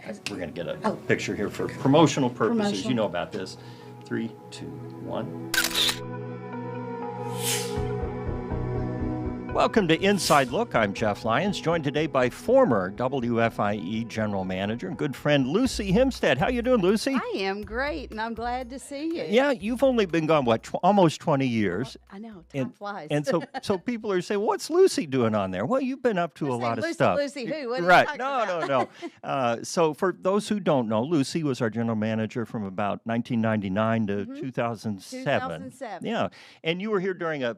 We're going to get a picture here for promotional purposes. Promotional. You know about this. 3, 2, 1. Welcome to Inside Look. I'm Jeff Lyons, joined today by former WFIE General Manager and good friend Lucy Himstedt. How you doing, Lucy? I am great, and I'm glad to see you. Yeah, you've only been gone, almost 20 years. I know, time flies. And so people are saying, what's Lucy doing on there? Well, you've been up to a lot of stuff. Lucy who? What are Right. you talking No. about? So for those who don't know, Lucy was our general manager from about 1999 to 2007. 2007. Yeah. And you were here during a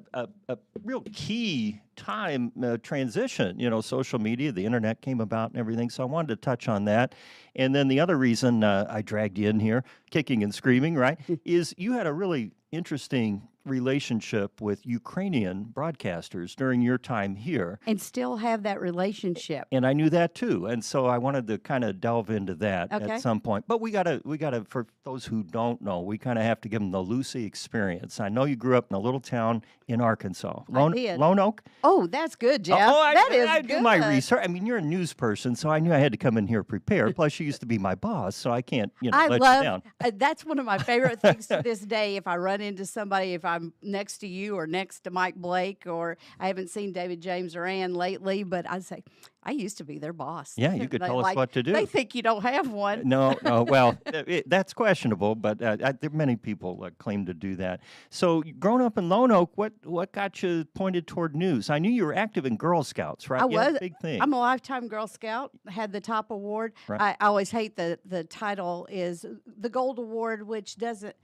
real key time transition. Social media, the internet came about and everything. So I wanted to touch on that. And then the other reason I dragged you in here, kicking and screaming, right, is you had a really interesting relationship with Ukrainian broadcasters during your time here. And still have that relationship. And I knew that too. And so I wanted to kind of delve into that Okay. at some point. But we gotta, for those who don't know, we kind of have to give them the Lucy experience. I know you grew up in a little town in Arkansas. I did. Lone Oak? Oh, that's good, Jeff. I do my good. research. I mean, you're a news person, so I knew I had to come in here prepared. Plus, you used to be my boss, so I can't, I let love, you down. That's one of my favorite things to this day. If I run into somebody, if I'm next to you or next to Mike Blake, or I haven't seen David James or Ann lately, but I say, I used to be their boss. Yeah, you could They tell us what to do. They think you don't have one. No, well, that's questionable, but there many people claim to do that. So, growing up in Lone Oak, what got you pointed toward news? I knew you were active in Girl Scouts, right? I Yeah, was. big thing. I'm a lifetime Girl Scout. Had the top award. Right. I always hate the title is the Gold Award, which doesn't.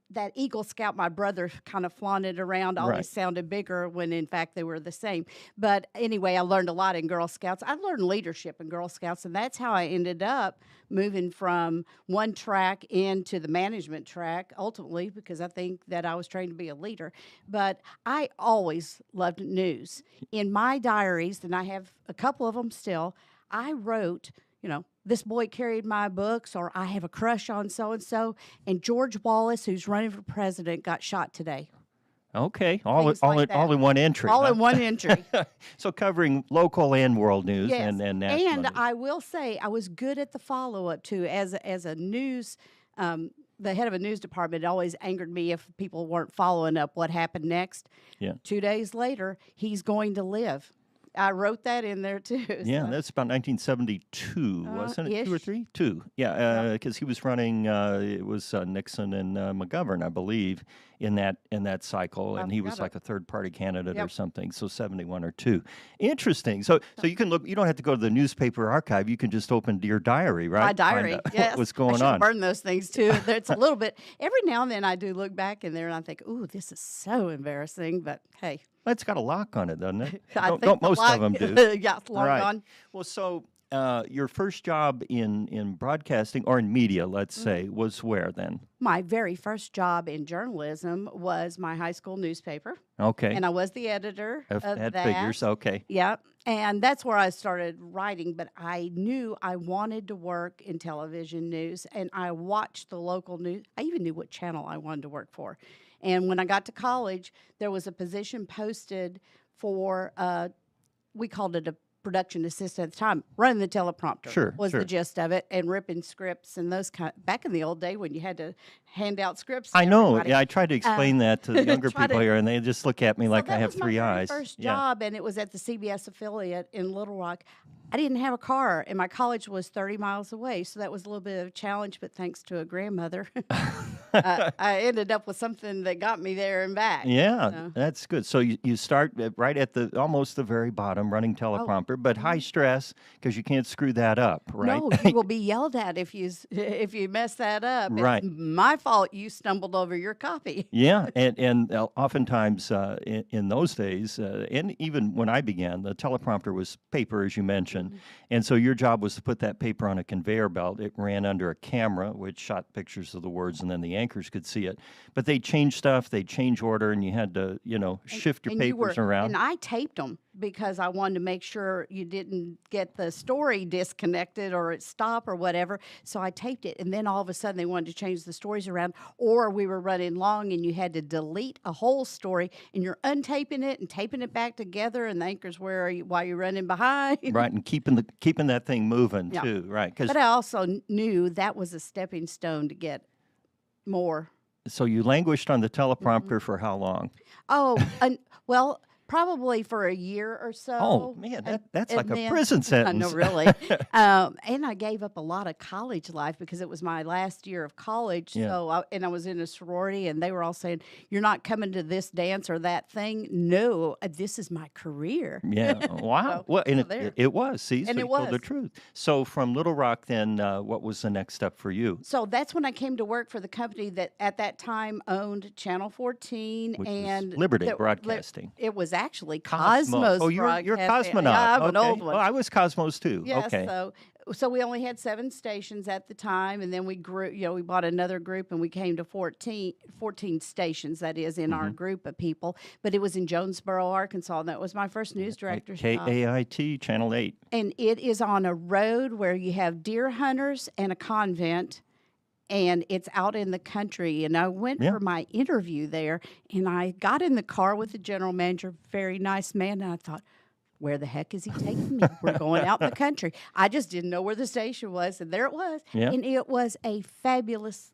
That Eagle Scout, my brother kind of flaunted around, always Right. sounded bigger when in fact they were the same. But anyway, I learned a lot in Girl Scouts. I learned leadership in Girl Scouts, and that's how I ended up moving from one track into the management track, ultimately, because I think that I was trained to be a leader. But I always loved news. In my diaries, and I have a couple of them still, I wrote, this boy carried my books, or I have a crush on so-and-so, and George Wallace, who's running for president, got shot today. Okay, Things like that. all in one entry. All huh? in one entry. So covering local and world news Yes. and national And news. I will say I was good at the follow-up, too. As a news, the head of a news department, it always angered me if people weren't following up what happened next. Yeah. 2 days later, he's going to live. I wrote that in there, too. Yeah, so. that's about 1972, wasn't it? 2 or ish. 3? 2. Yeah, because he was running. It was Nixon and McGovern, I believe, in that cycle, and he was forgot like a third-party candidate or Yep. something. So 71 or 2. Interesting. So you can look. You don't have to go to the newspaper archive. You can just open your diary, right? My Find diary, out yes. What's I going should on? burn those things too. It's a little bit. Every now and then I do look back in there and I think, "Ooh, this is so embarrassing." But hey, Well, it's got a lock on it, doesn't it? I think Don't the most lock- of them do? yeah, long Right. gone. Well, so your first job in broadcasting or in media, let's say, was where then? My very first job in journalism was my high school newspaper, Okay. and I was the editor of that that. figures. Okay. Yeah, and that's where I started writing, but I knew I wanted to work in television news, and I watched the local news. I even knew what channel I wanted to work for. And when I got to college, there was a position posted for, we called it a production assistant at the time, running the teleprompter Sure, was sure. the gist of it, and ripping scripts and those back in the old day when you had to hand out scripts. I to know. everybody. Yeah, I tried to explain that to the younger try people to- here, and they just look at me like So I that have was my three very eyes. First Yeah. job, and it was at the CBS affiliate in Little Rock. I didn't have a car, and my college was 30 miles away, so that was a little bit of a challenge. But thanks to a grandmother, I ended up with something that got me there and back. Yeah, So- that's good. So you start right at almost the very bottom, running teleprompter, but high stress because you can't screw that up, right? No, you will be yelled at if you mess that up. Right. It's my fault you stumbled over your copy. Yeah, and oftentimes in those days, and even when I began, the teleprompter was paper, as you mentioned, and so your job was to put that paper on a conveyor belt. It ran under a camera, which shot pictures of the words, and then the anchors could see it. But they changed stuff, they change order, and you had to, shift your And you papers were, around. And I taped them because I wanted to make sure you didn't get the story disconnected or it stopped or whatever. So I taped it, and then all of a sudden they wanted to change the stories around, or we were running long and you had to delete a whole story, and you're untaping it and taping it back together, and the anchor's while you're running behind. Right, and keeping that thing moving Yeah. too, right? 'Cause But I also knew that was a stepping stone to get more. so you languished on the teleprompter for how long? Oh, well, probably for a year or so. Oh, man, that's like and a then- prison I sentence. know, really. And I gave up a lot of college life because it was my last year of college. Yeah. So, I was in a sorority, and they were all saying, "You're not coming to this dance or that thing." No, this is my career. Yeah. Wow. So, Well, and so there. it was. See, so And you it told the was. truth. So from Little Rock, then, what was the next step for you? So that's when I came to work for the company that at that time owned Channel 14 Which was and Liberty that- Broadcasting. It was actually Cosmos. Oh, you're a Broadcasting. cosmonaut. Yeah, I'm an Okay. old one. Well, I was Cosmos too. Yes, Okay. so we only had 7 stations at the time, and then we grew, we bought another group, and we came to 14 stations, that is, in Mm-hmm. our group of people. But it was in Jonesboro, Arkansas, and that was my first news director's job. KAIT, Channel 8. And it is on a road where you have deer hunters and a convent, and it's out in the country. And I went Yeah. for my interview there, and I got in the car with the general manager, very nice man, and I thought, where the heck is he taking me? We're going out in the country. I just didn't know where the station was, and there it was. Yeah. And it was a fabulous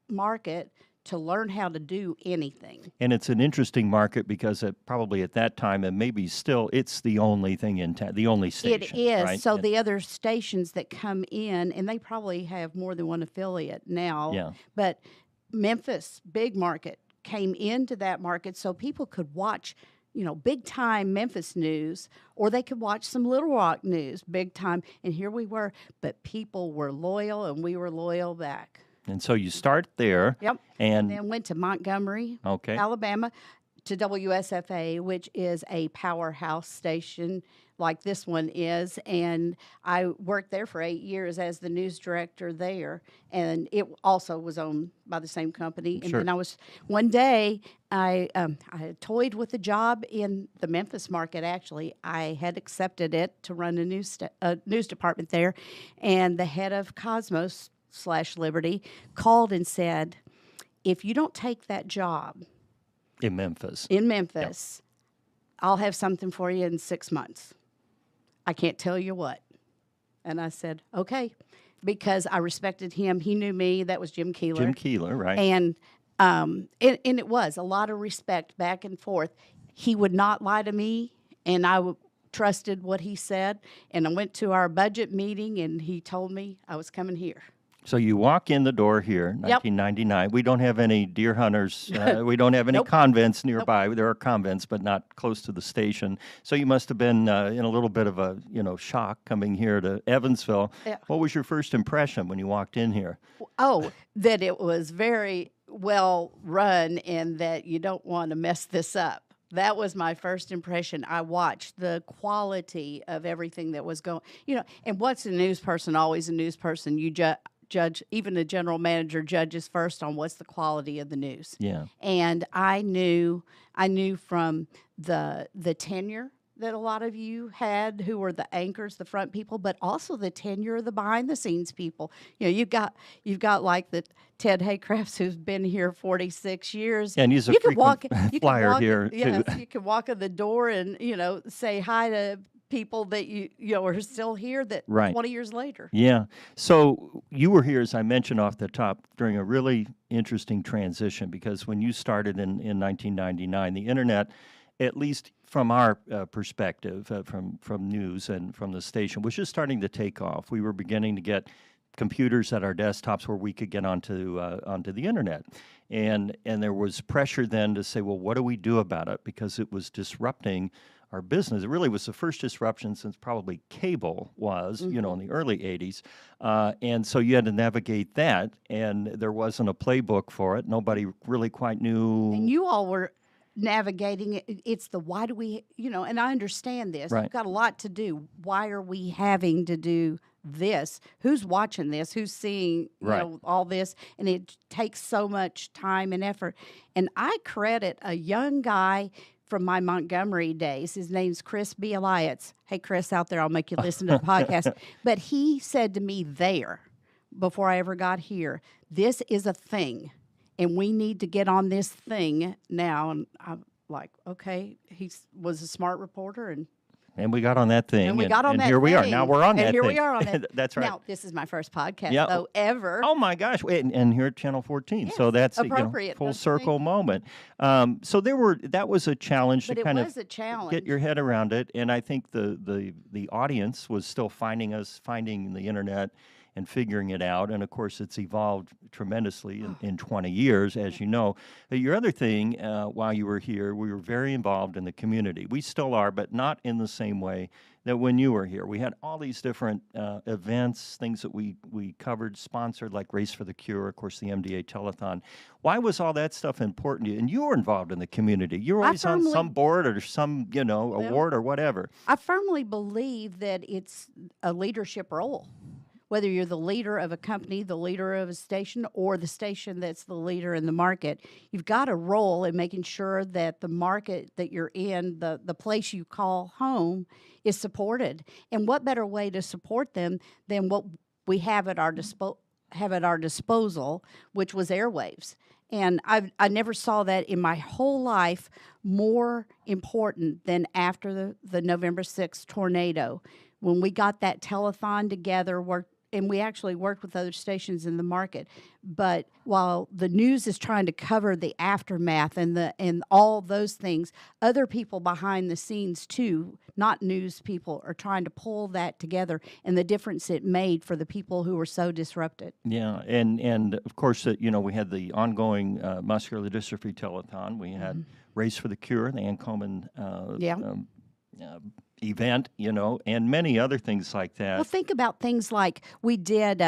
market to learn how to do anything. And it's an interesting market because probably at that time, and maybe still, it's the only thing in town, the only station. It is. Right? So Yeah. the other stations that come in, and they probably have more than one affiliate now. Yeah. But Memphis, big market, came into that market so people could watch, big time Memphis news, or they could watch some Little Rock news, big time. And here we were, but people were loyal, and we were loyal back. And so you start there. Yep. And Then went to Montgomery, okay. Alabama, to WSFA, which is a powerhouse station like this one is. And I worked there for 8 years as the news director there. And it also was owned by the same company. And Sure. then one day, I toyed with a job in the Memphis market, actually. I had accepted it to run a news department there. And the head of Cosmos / Liberty called and said, if you don't take that job in Memphis. I'll have something for you in 6 months. I can't tell you what. And I said, okay, because I respected him. He knew me. That was Jim Keeler. Jim Keeler, right. And it was a lot of respect back and forth. He would not lie to me, and I trusted what he said. And I went to our budget meeting, and he told me I was coming here. So you walk in the door here, Yep. 1999. We don't have any deer hunters. We don't have any Nope. convents nearby. There are convents, but not close to the station. So you must have been in a little bit of a shock coming here to Evansville. Yeah. What was your first impression when you walked in here? Oh, that it was very well run and that you don't want to mess this up. That was my first impression. I watched the quality of everything that was going, and what's a news person? Always a news person. You judge, even the general manager judges first on what's the quality of the news. Yeah. And I knew from the tenure that a lot of you had, who were the anchors, the front people, but also the tenure of the behind the scenes people. You've got like the Ted Haycrafts, who's been here 46 years. And he's a you could walk, frequent you could flyer walk, here, yes, too. you can walk in the door and say hi to people that you are still here that Right. 20 years later. Yeah. So you were here, as I mentioned off the top, during a really interesting transition because when you started in 1999, the internet, at least from our perspective, from news and from the station, was just starting to take off. We were beginning to get computers at our desktops where we could get onto the internet, and there was pressure then to say, well, what do we do about it? Because it was disrupting our business. It really was the first disruption since probably cable was, in the early 80s. And so you had to navigate that, and there wasn't a playbook for it. Nobody really quite knew. And you all were navigating it. It's the why do we, and I understand this. Right. We've got a lot to do. Why are we having to do this? Who's watching this? Who's seeing, Right. all this? And it takes so much time and effort. And I credit a young guy from my Montgomery days. His name's Chris B. Elias. Hey, Chris, out there, I'll make you listen to the podcast. But he said to me there, before I ever got here, this is a thing, and we need to get on this thing now. And I'm like, okay, he was a smart reporter, and we got on that thing. And we got on that here we are. thing. Now we're on that And here thing. we are on it. That's right. Now, this is my first podcast, Yeah. though, ever. Oh, my gosh. And here at Channel 14. Yes, so that's appropriate, full don't you circle think? moment. So that was a challenge But to it kind was of a challenge. get your head around it. And I think the audience was still finding the internet and figuring it out. And of course, it's evolved tremendously in 20 years, as you know. But your other thing, while you were here, we were very involved in the community. We still are, but not in the same way that when you were here. We had all these different events, things that we covered, sponsored, like Race for the Cure, of course, the MDA Telethon. Why was all that stuff important to you? And you were involved in the community. You were always on some board or some, award or whatever. I firmly believe that it's a leadership role. Whether you're the leader of a company, the leader of a station, or the station that's the leader in the market, you've got a role in making sure that the market that you're in, the place you call home, is supported. And what better way to support them than what we have at our disposal, which was airwaves. And I never saw that in my whole life more important than after the November 6th tornado. When we got that telethon together, and we actually worked with other stations in the market. But while the news is trying to cover the aftermath and all those things, other people behind the scenes too, not news people, are trying to pull that together and the difference it made for the people who were so disrupted. Yeah, and of course, we had the ongoing muscular dystrophy telethon. We had Race for the Cure, the Ann Coleman event, and many other things like that. Well, think about things like we did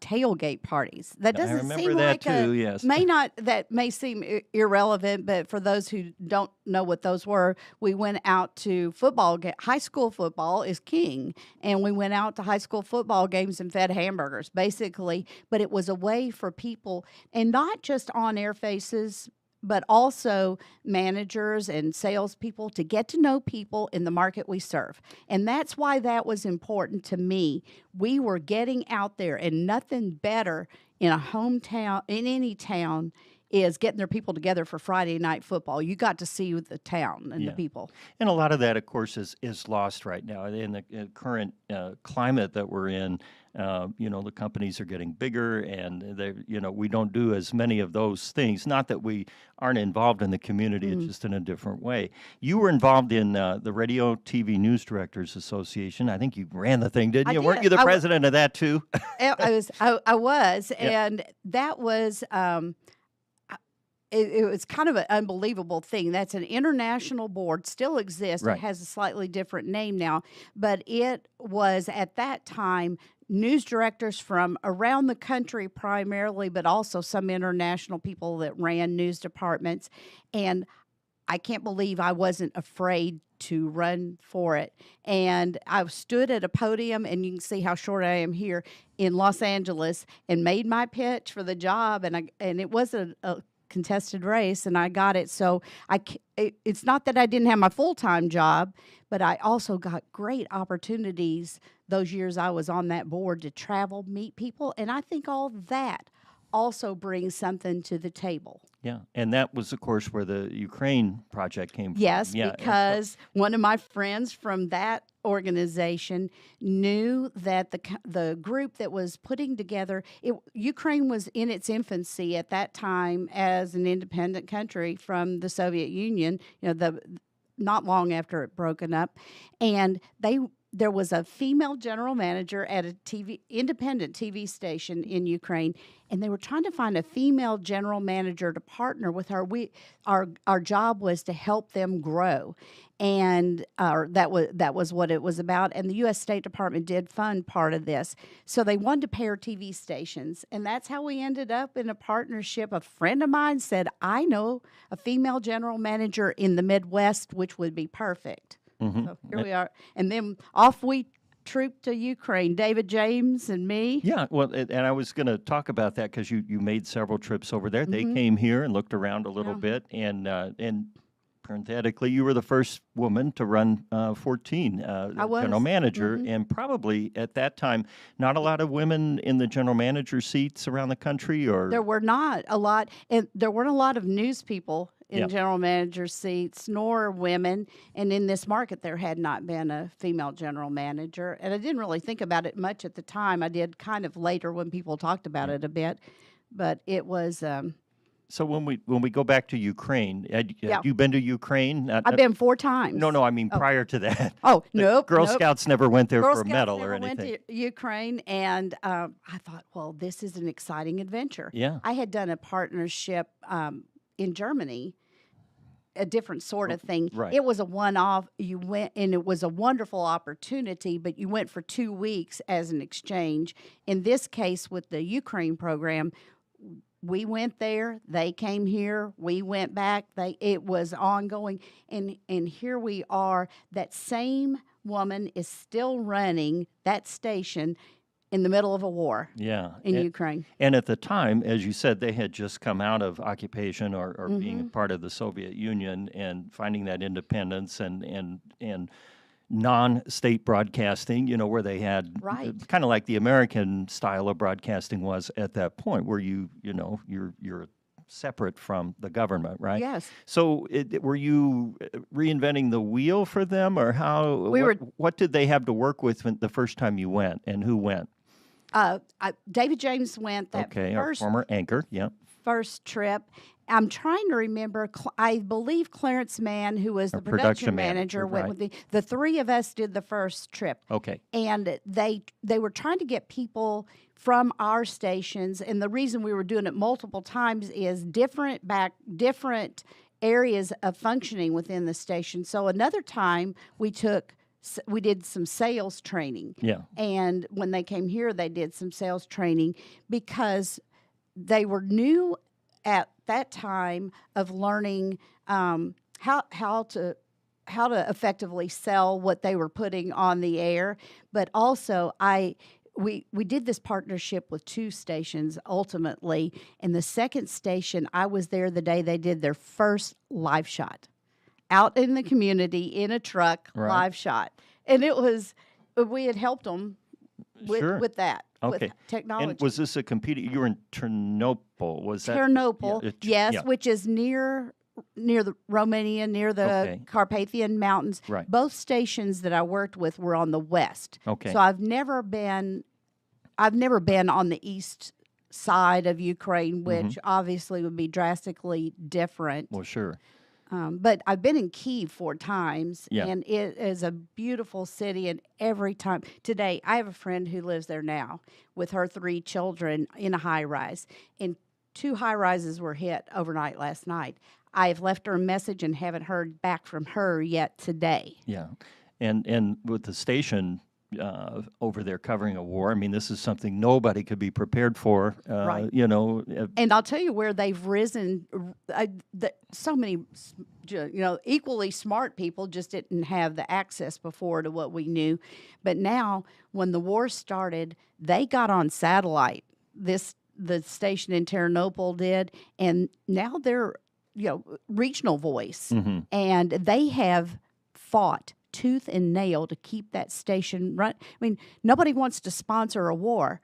tailgate parties. That doesn't I remember seem that like too, yes. that may seem irrelevant, but for those who don't know what those were, we went out to high school football is king, and we went out to high school football games and fed hamburgers, basically. But it was a way for people, and not just on-air faces, but also managers and salespeople, to get to know people in the market we serve. And that's why that was important to me. We were getting out there, and nothing better in a hometown, in any town, is getting their people together for Friday night football. You got to see the town and the people. And a lot of that, of course, is lost right now. In the current climate that we're in, the companies are getting bigger, and we don't do as many of those things. Not that we aren't involved in the community, it's just in a different way. You were involved in the Radio TV News Directors Association. I think you ran the thing, didn't you? Weren't you the president of that too? I was, and that was. It was kind of an unbelievable thing. That's an international board, still exists. Right. It has a slightly different name now, but it was at that time news directors from around the country primarily, but also some international people that ran news departments. And I can't believe I wasn't afraid to run for it. And I stood at a podium, and you can see how short I am here, in Los Angeles, and made my pitch for the job. And it was a contested race, and I got it. So it's not that I didn't have my full-time job, but I also got great opportunities those years I was on that board to travel, meet people, and I think all that also brings something to the table. Yeah, and that was, of course, where the Ukraine project came from. Yes, Yeah, because one of my friends from that organization knew that the group that was putting together Ukraine was in its infancy at that time as an independent country from the Soviet Union. Not long after it broken up, and there was a female general manager at a independent TV station in Ukraine, and they were trying to find a female general manager to partner with her. Our job was to help them grow, and that was what it was about. And the U.S. State Department did fund part of this, so they wanted to pair TV stations, and that's how we ended up in a partnership. A friend of mine said, "I know a female general manager in the Midwest, which would be perfect." So here we are. And then off we trooped to Ukraine, David James and me. Yeah, well, and I was going to talk about that because you made several trips over there. They came here and looked around a little bit, and parenthetically, you were the first woman to run 14 I was. general manager, and probably at that time, not a lot of women in the general manager seats around the country, or There were not a lot, and there weren't a lot of news people in Yeah. general manager seats, nor women. And in this market, there had not been a female general manager. And I didn't really think about it much at the time. I did kind of later when people talked about it a bit. But it was, So when we go back to Ukraine, had Yeah. you been to Ukraine? I've been 4 times. No, I mean Oh. prior to that. Oh, The nope. Girl nope. Scouts never went there Girl for a Scouts medal never or went anything. to Ukraine, and I thought, well, this is an exciting adventure. Yeah. I had done a partnership in Germany, a different sort of thing. right. It was a one-off. You went, and it was a wonderful opportunity, but you went for 2 weeks as an exchange. In this case, with the Ukraine program, we went there, they came here, we went back. It was ongoing, and here we are. That same woman is still running that station in the middle of a war Yeah. in And, Ukraine. and at the time, as you said, they had just come out of occupation or being Mm-hmm. a part of the Soviet Union and finding that independence and non-state broadcasting, where they had Right. kind of like the American style of broadcasting was at that point, where you're separate from the government, right? Yes. So were you reinventing the wheel for them, or how? We were- What did they have to work with the first time you went, and who went? David James went that Okay, our former anchor. Yeah. first trip. I'm trying to remember. I believe Clarence Mann, who was Our the production production manager, manager, went right. with me. The 3 of us did the first trip. Okay. And they were trying to get people from our stations, and the reason we were doing it multiple times is different areas of functioning within the station. So another time we did some sales training. Yeah. And when they came here, they did some sales training because they were new at that time of learning how to effectively sell what they were putting on the air. But also, we did this partnership with 2 stations ultimately. And the second station, I was there the day they did their first live shot out in the community in a truck, Right. live shot. And we had helped them Sure. with that, Okay. with technology. And was this a competing? You were in Ternopil. Was that? Ternopil, Yeah, yes, yeah. which is near the Romania, near the Okay. Carpathian Mountains. Right. Both stations that I worked with were on the west. Okay. So I've never been on the east side of Ukraine, which Mm-hmm. obviously would be drastically different. Well, sure. But I've been in Kyiv 4 times, Yeah. and it is a beautiful city. And every time today, I have a friend who lives there now with her 3 children in a high rise, and 2 high rises were hit overnight last night. I have left her a message and haven't heard back from her yet today. Yeah. And with the station over there covering a war, I mean, this is something nobody could be prepared for. Right. And I'll tell you where they've risen. So many, equally smart people just didn't have the access before to what we knew. But now, when the war started, they got on satellite. The station in Ternopil did, and now they're regional voice, Mm-hmm. and they have fought tooth and nail to keep that station run. I mean, nobody wants to sponsor a war.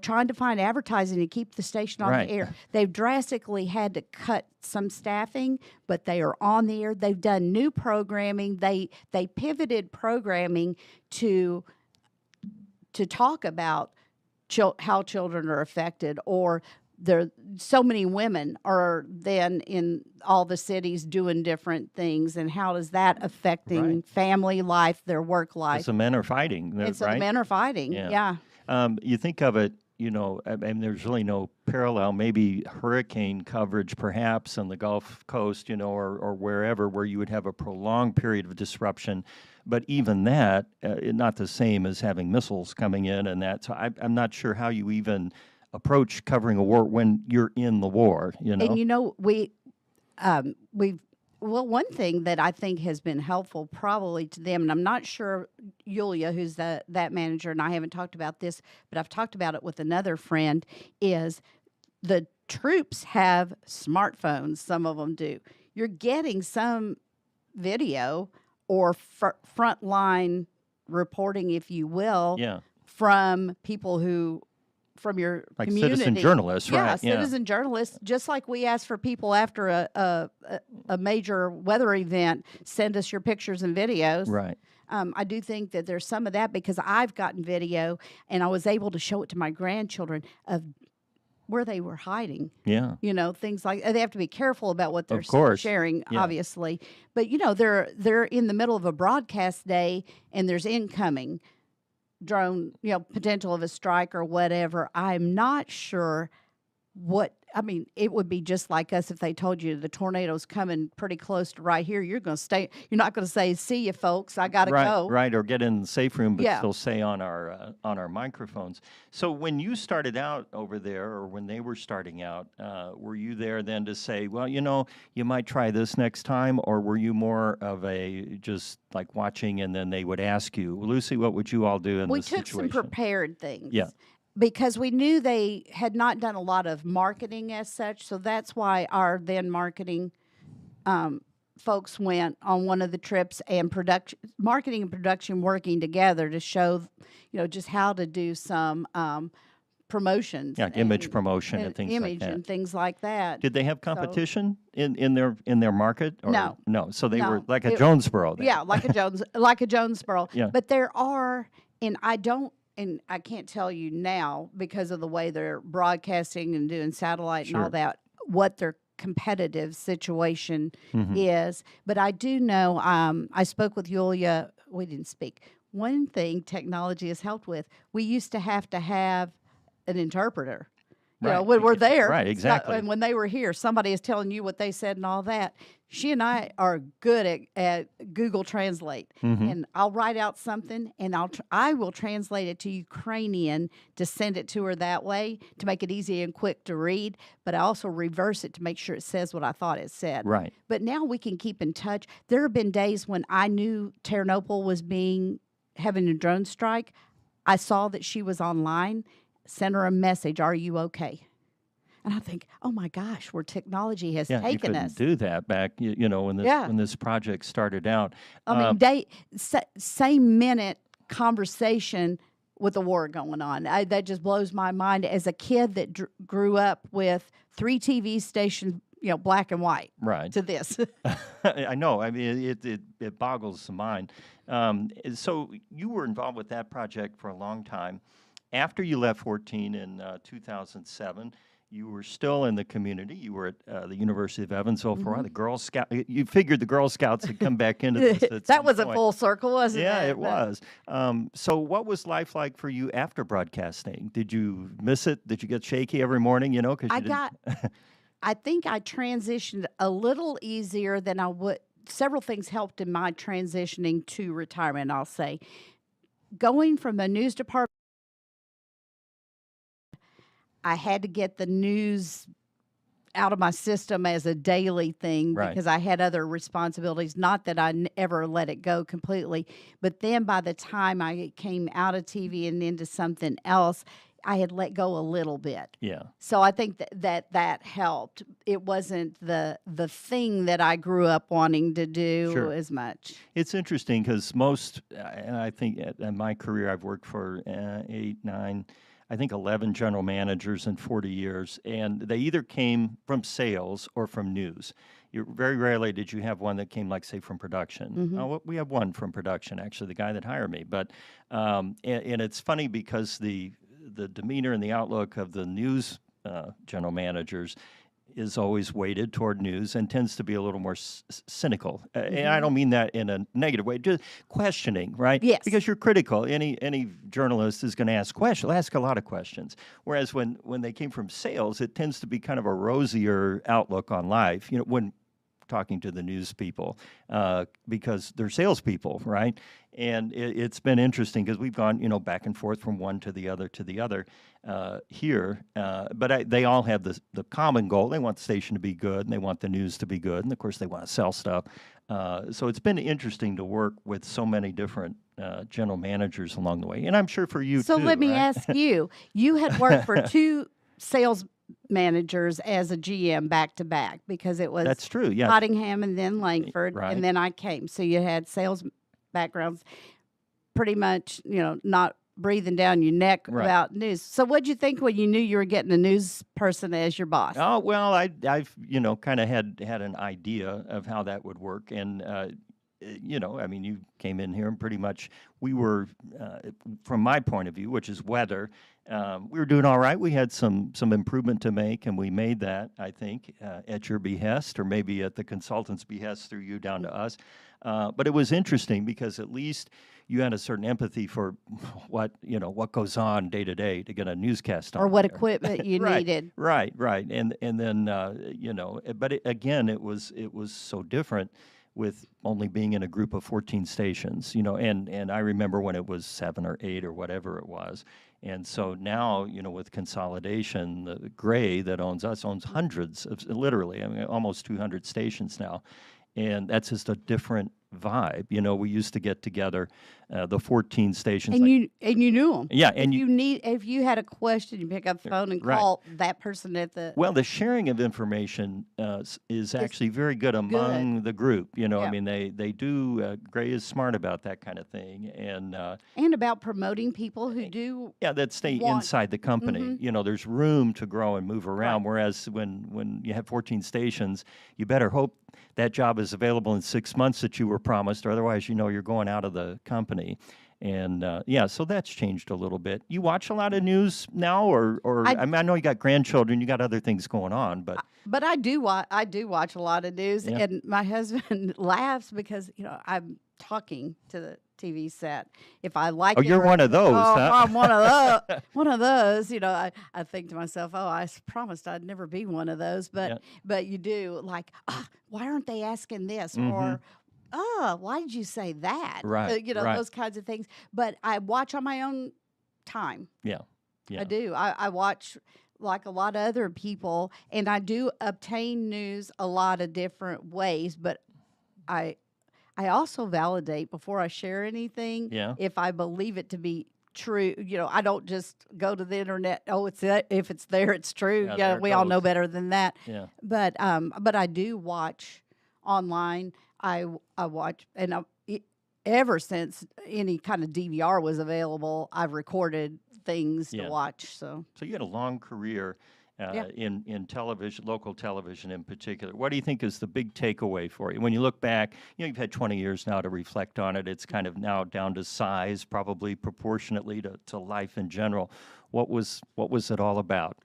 Trying to find advertising to keep the station on Right. the air. They've drastically had to cut some staffing, but they are on the air. They've done new programming. They pivoted programming to talk about how children are affected, or so many women are then in all the cities doing different things, and how is that affecting Right. family life, their work life? So men are fighting, And so right? the men are fighting. Yeah. Yeah. You think of it, I mean, there's really no parallel. Maybe hurricane coverage, perhaps, on the Gulf Coast, or wherever, where you would have a prolonged period of disruption. But even that, not the same as having missiles coming in and that. So I'm not sure how you even approach covering a war when you're in the war. And one thing that I think has been helpful probably to them, and I'm not sure Yulia, who's that manager, and I haven't talked about this, but I've talked about it with another friend, is the troops have smartphones. Some of them do. You're getting some video or frontline reporting, if you will, Yeah. from people from your Like community. citizen journalists, Yeah, right? Yeah. citizen journalists. Just like we ask for people after a major weather event, send us your pictures and videos. Right. I do think that there's some of that because I've gotten video and I was able to show it to my grandchildren of where they were hiding. Yeah. Things like they have to be careful about what they're Of course. sharing, Yeah. obviously. But they're in the middle of a broadcast day and there's incoming drone, potential of a strike or whatever. I'm not sure it would be just like us if they told you the tornado's coming pretty close to right here. You're going to stay. You're not going to say, "See you, folks. I got to go." Right, or get in the safe room, but Yeah. still say on our microphones. So when you started out over there, or when they were starting out, were you there then to say, well, you might try this next time, or were you more of a just like watching, and then they would ask you, Lucy, what would you all do in We this took situation? some prepared things. Yeah. Because we knew they had not done a lot of marketing as such, so that's why our then marketing folks went on one of the trips, and marketing and production working together to show, just how to do some promotions, Yeah, image promotion and things like image that. and things like that. Did they have competition in their market? Or No. No. So they were No. like a Jonesboro then. Yeah, like a Jonesboro. Yeah. But there are, and I can't tell you now because of the way they're broadcasting and doing satellite and all Sure. that, what their competitive situation Mhm. is. But I do know, I spoke with Yulia. We didn't speak. One thing technology has helped with, we used to have an interpreter. Right. When we're there. Right, exactly. And when they were here, somebody is telling you what they said and all that. She and I are good at Google Translate. Mhm. And I'll write out something and I will translate it to Ukrainian to send it to her that way to make it easy and quick to read. But I also reverse it to make sure it says what I thought it said. Right. But now we can keep in touch. There have been days when I knew Ternopil was having a drone strike. I saw that she was online, sent her a message, "Are you okay?" And I think, oh my gosh, where technology has Yeah, you taken couldn't us. do that back, when Yeah. this project started out. I mean, same minute conversation with the war going on. That just blows my mind. As a kid that grew up with 3 TV stations, black and white, Right. to this. I know. I mean, it boggles the mind. So you were involved with that project for a long time. After you left 14 in 2007, you were still in the community. You were at the University of Evansville for a while. The Girl Scout. You figured the Girl Scouts had come back into this. At That some was a point. full circle, wasn't it? Yeah, it was. So what was life like for you after broadcasting? Did you miss it? Did you get shaky every morning? Because I think I transitioned a little easier than I would. Several things helped in my transitioning to retirement, I'll say. Going from the news department, I had to get the news out of my system as a daily thing Right. because I had other responsibilities. Not that I ever let it go completely, but then by the time I came out of TV and into something else, I had let go a little bit. Yeah. So I think that helped. It wasn't the thing that I grew up wanting to do Sure. as much. It's interesting because most, and I think in my career, I've worked for 8, 9, I think 11 general managers in 40 years, and they either came from sales or from news. Very rarely did you have one that came, like, say, from production. Oh, we have one from production, actually, the guy that hired me. But and it's funny because the demeanor and the outlook of the news general managers is always weighted toward news and tends to be a little more cynical. And I don't mean that in a negative way, just questioning, right? Yes. Because you're critical. Any journalist is going to ask questions. They'll ask a lot of questions. Whereas when they came from sales, it tends to be kind of a rosier outlook on life, when talking to the news people, because they're salespeople, right? And it's been interesting because we've gone, back and forth from one to the other here. But they all have the common goal. They want the station to be good, and they want the news to be good, and of course they want to sell stuff. So it's been interesting to work with so many different general managers along the way, and I'm sure for you So too. let me right? ask you: you had worked for 2 sales managers as a GM back to back because it was That's true. Yeah. Nottingham and then Langford, Right. and then I came. So you had sales backgrounds, pretty much, not breathing down your neck Right. about news. So what'd you think when you knew you were getting a news person as your boss? Oh, well, I've kind of had an idea of how that would work, and I mean, you came in here and pretty much we were, from my point of view, which is weather, we were doing all right. We had some improvement to make, and we made that, I think, at your behest, or maybe at the consultant's behest through you down to us. But it was interesting because at least you had a certain empathy for what goes on day to day to get a newscast on Or what there. equipment you Right, needed. right, and then but again, it was so different with only being in a group of 14 stations, and I remember when it was 7 or 8 or whatever it was, and so now with consolidation, the Gray that owns us owns hundreds of, literally, I mean, almost 200 stations now, and that's just a different vibe. We used to get together, the 14 stations. And you knew them. Yeah, and if you had a question, you pick up the phone and right. call that person at the. Well, the sharing of information is actually very good among the group. I Yeah. mean, they do. Gray is smart about that kind of thing, and about promoting people who do. yeah, that stay want- inside the company. There's room to grow and move around. Right. Whereas when you have 14 stations, you better hope that job is available in 6 months that you were promised, or otherwise, you're going out of the company. And so that's changed a little bit. You watch a lot of news now, or I mean, I know you got grandchildren, you got other things going on, but I do watch a lot of news, Yeah. and my husband laughs because I'm talking to the TV set. If I like it, you're one of those, huh? I'm one of those. One of those. I think to myself, oh, I promised I'd never be one of those, but you do like, why aren't they asking this or. Why did you say that? Right, right. Those kinds of things. But I watch on my own time. Yeah. I do. I watch like a lot of other people, and I do obtain news a lot of different ways. But I also validate before I share anything. Yeah. If I believe it to be true, I don't just go to the internet. Oh, it's that. If it's there, it's true. Yeah, Yeah, there it we all know goes. better than that. Yeah. But I do watch online. I watch, and ever since any kind of DVR was available, I've recorded things Yeah. to watch. So So you had a long career Yeah. in television, local television in particular. What do you think is the big takeaway for you? When you look back, you've had 20 years now to reflect on it. It's kind of now down to size, probably proportionately to life in general. What was it all about?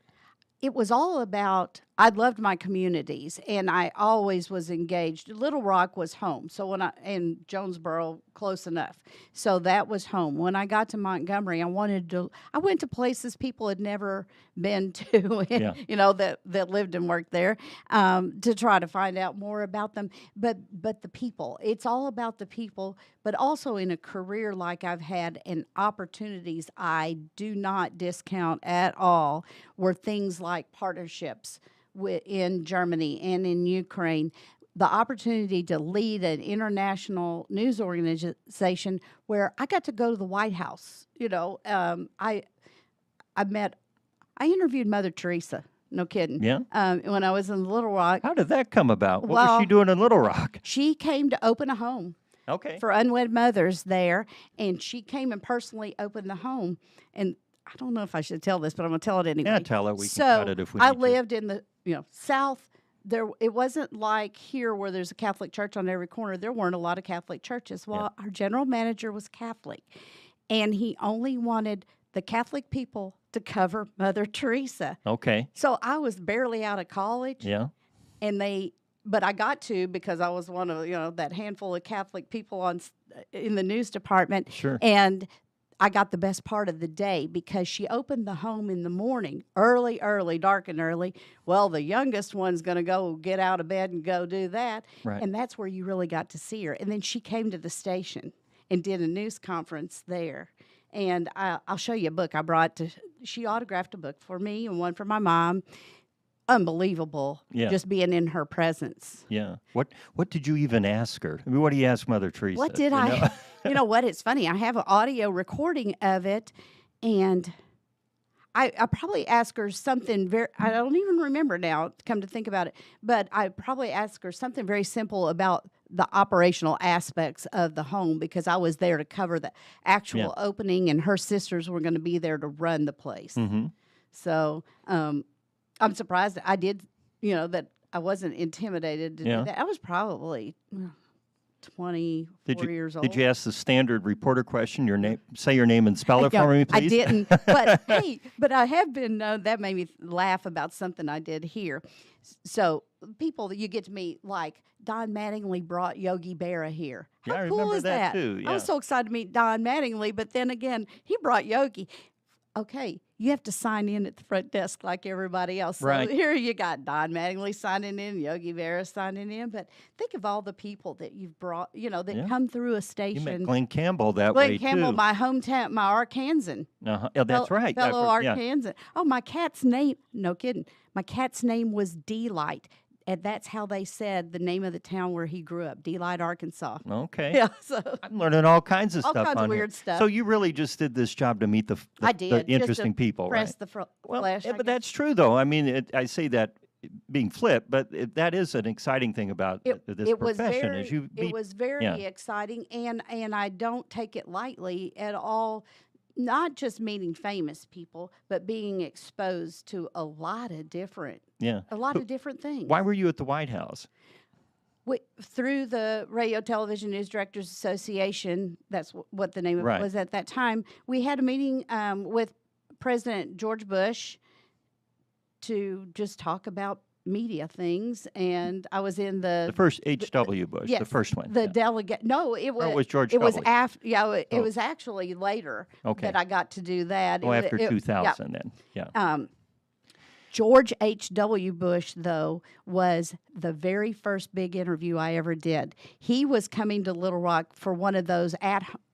it was all about, I loved my communities and I always was engaged. Little Rock was home. So and Jonesboro, close enough. So that was home. When I got to Montgomery, I went to places people had never been to, Yeah. that lived and worked there, to try to find out more about them. But the people, it's all about the people, but also in a career like I've had and opportunities I do not discount at all were things like partnerships in Germany and in Ukraine, the opportunity to lead an international news organization where I got to go to the White House. I interviewed Mother Teresa. No kidding. Yeah? When I was in Little Rock, How did that come about? What was Well- she doing in Little Rock? she came to open a home Okay. for unwed mothers there, and she came and personally opened the home. And I don't know if I should tell this, but I'm going to tell it anyway. Yeah, tell her. We So can cut it if we I need to. lived in the South. There, it wasn't like here where there's a Catholic church on every corner. There weren't a lot of Catholic churches. Well, our general manager was Catholic, and he only wanted the Catholic people to cover Mother Teresa. Okay. So I was barely out of college, Yeah. but I got to because I was one of that handful of Catholic people in the news department. Sure. And I got the best part of the day because she opened the home in the morning, early, dark and early. Well, the youngest one's going to go get out of bed and go do that. Right. And that's where you really got to see her. And then she came to the station and did a news conference there. And I'll show you a book I brought. She autographed a book for me and one for my mom. Unbelievable, Yeah. just being in her presence. Yeah. What did you even ask her? I mean, what do you ask Mother Teresa? What did you I? know? You know what? It's funny. I have an audio recording of it, and I probably asked her something very, I don't even remember now, come to think about it, but I probably asked her something very simple about the operational aspects of the home because I was there to cover the Yeah. actual opening and her sisters were going to be there to run the place. Mm-hmm. So I'm surprised that I did, that I wasn't intimidated to Yeah. do that. I was probably 24 years old. Did you ask the standard reporter question? Your name, say your name and spell it Yeah, for me, I please. didn't, but hey, but I have been known. That made me laugh about something I did here. So people that you get to meet, like Don Mattingly brought Yogi Berra here. How Yeah, I cool remember is that that? too, I was yeah. so excited to meet Don Mattingly, but then again, he brought Yogi. Okay, you have to sign in at the front desk like everybody else. So Right. here you got Don Mattingly signing in, Yogi Berra signing in. But think of all the people that you've brought, that Yeah. come through a You station. met Glenn Campbell that Glenn way Campbell, too. my hometown, my Arkansan. Yeah, that's right. Yeah, Fellow yeah. Arkansan. Oh, my cat's name, no kidding. My cat's name was Delight. And that's how they said the name of the town where he grew up, Delight, Arkansas. Okay. Yeah, so I'm learning all kinds of all stuff kinds on of here. weird stuff. So you really just did this job to meet the I did. the just interesting to people, press right? the Well, flesh. yeah, I but guess. that's true, though. I mean, I say that being flip, but that is an exciting thing about this it was profession. very, Is you it meet, was very yeah. exciting, and I don't take it lightly at all. Not just meeting famous people, but being exposed to a lot of different things. Why were you at the White House? Through the Radio Television News Directors Association, that's what the name of Right. it was at that time, we had a meeting with President George Bush to just talk about media things, and I was in The first H.W. Bush, the yes, first one. the yeah. delegate. No, it was Or it was George It was W. after. Yeah, it Oh. was actually later Okay. that I got to do that. Oh, It- after it- 2000 then. Yeah. Yeah. George H.W. Bush, though, was the very first big interview I ever did. He was coming to Little Rock for one of those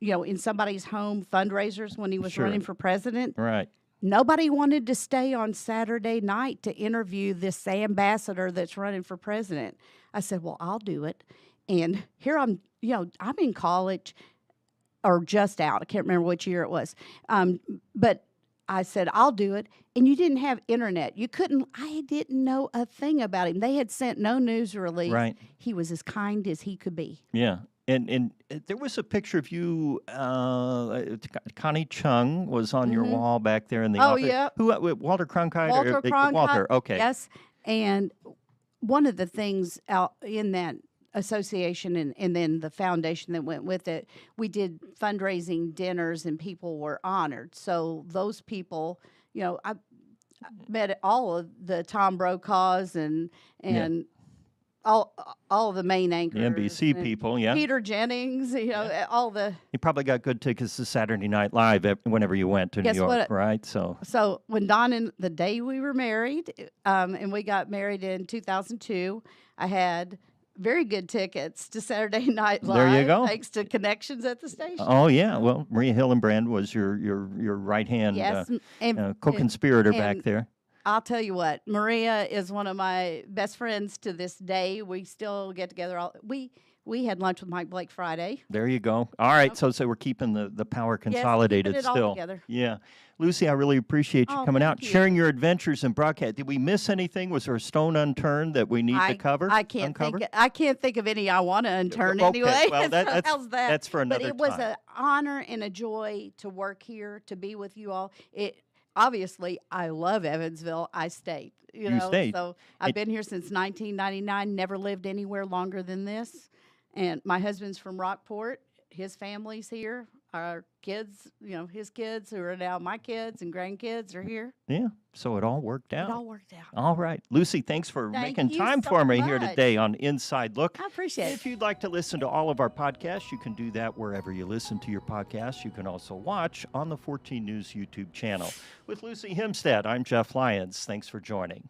in somebody's home fundraisers when he was Sure. running for president. Right. Nobody wanted to stay on Saturday night to interview this ambassador that's running for president. I said, well, I'll do it. And here I'm in college or just out. I can't remember which year it was. But I said, I'll do it. And you didn't have internet. I didn't know a thing about him. They had sent no news release. Right. He was as kind as he could be. Yeah. And there was a picture of you, Connie Chung was on your wall back there in the Oh, office. yeah. Who, Walter Cronkite? Walter Cronkite. Walter, okay. Yes. And one of the things out in that association and then the foundation that went with it, we did fundraising dinners and people were honored. So those people, I met all of the Tom Brokaws and all of the main anchors. The NBC and people, yeah. Peter Jennings, all the. You probably got good tickets to Saturday Night Live whenever you went to Guess New York, what? right? So when the day we were married, and we got married in 2002, I had very good tickets to Saturday Night Live. There you go. Thanks to connections at the station. oh yeah, well Maria Hillenbrand was your right hand Yes, and co-conspirator and- back there. I'll tell you what, Maria is one of my best friends to this day. We still get together. We had lunch with Mike Blake Friday. There you go. All right, so we're keeping the power consolidated keeping it all still. together. Yeah, Lucy, I really appreciate you Oh, coming out, thank you. sharing your adventures in broadcast. Did we miss anything? Was there a stone unturned that we need to cover? I can't think of any I want to unturn Okay, anyway. well, So that's how's that? that's for another But it was time. an honor and a joy to work here, to be with you all. Obviously, I love Evansville. I stayed. You stayed. So I've been here since 1999. Never lived anywhere longer than this. And my husband's from Rockport. His family's here. Our kids, his kids who are now my kids and grandkids are here. Yeah, so it all worked out. It all worked out. All right. Lucy, thanks for Thank making you time so for me here much. today on Inside Look. I appreciate it. If you'd like to listen to all of our podcasts, you can do that wherever you listen to your podcasts. You can also watch on the 14 News YouTube channel. With Lucy Himstedt, I'm Jeff Lyons. Thanks for joining.